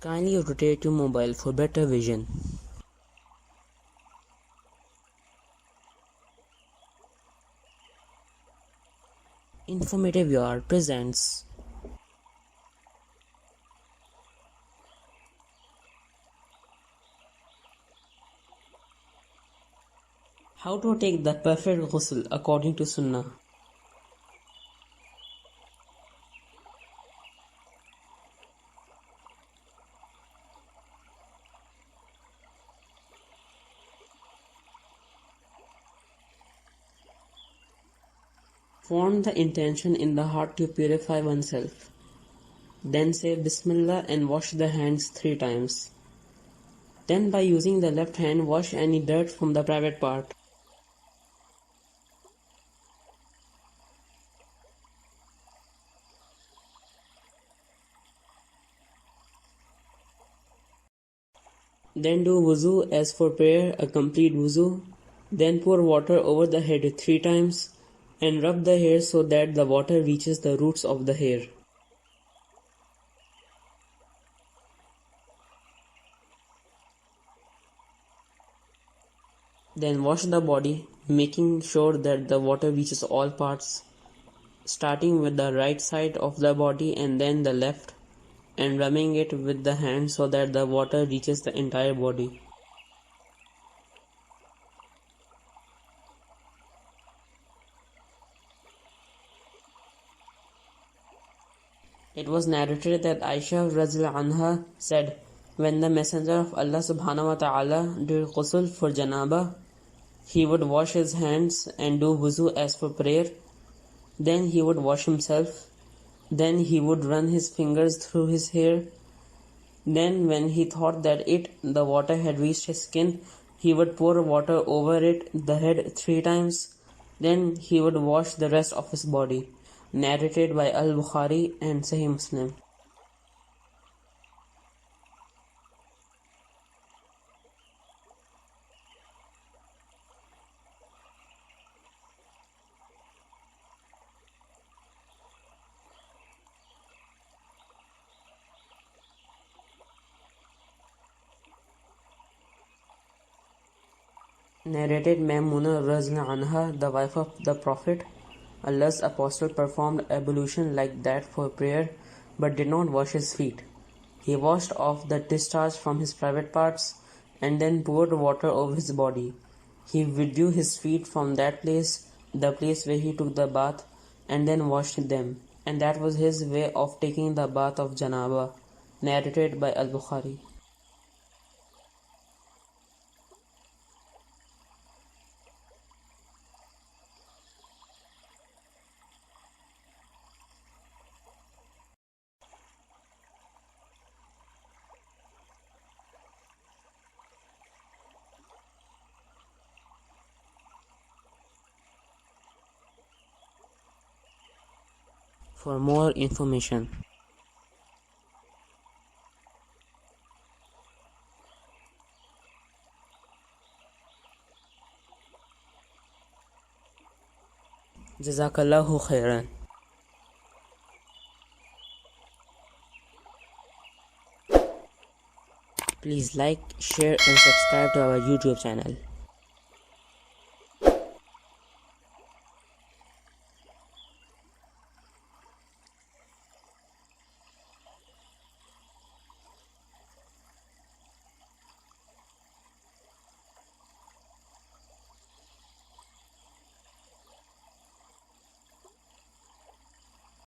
Kindly rotate your mobile for better vision. Informative Yard presents how to take the perfect ghusl according to sunnah. Form the intention in the heart to purify oneself. Then say Bismillah and wash the hands 3 times. Then by using the left hand wash any dirt from the private part. Then do wuzu as for prayer, a complete wuzu. Then pour water over the head 3 times and rub the hair so that the water reaches the roots of the hair. Then wash the body, making sure that the water reaches all parts, starting with the right side of the body and then the left, and rubbing it with the hand so that the water reaches the entire body. It was narrated that Aisha radhiyallahu anha said, when the Messenger of Allah subhanahu wa ta'ala did ghusl for janaba, he would wash his hands and do wuzu as for prayer. Then he would wash himself. Then he would run his fingers through his hair. Then when he thought that the water had reached his skin, he would pour water over the head 3 times. Then he would wash the rest of his body. Narrated by Al-Bukhari and Sahih Muslim. Narrated Maimuna radhiyallahu anha, the wife of the Prophet, Allah's apostle, performed ablution like that for prayer, but did not wash his feet. He washed off the discharge from his private parts and then poured water over his body. He withdrew his feet from that place, the place where he took the bath, and then washed them. And that was his way of taking the bath of janaba. Narrated by Al-Bukhari. For more information, Jazakallahu khairan. Please like, share and subscribe to our YouTube channel.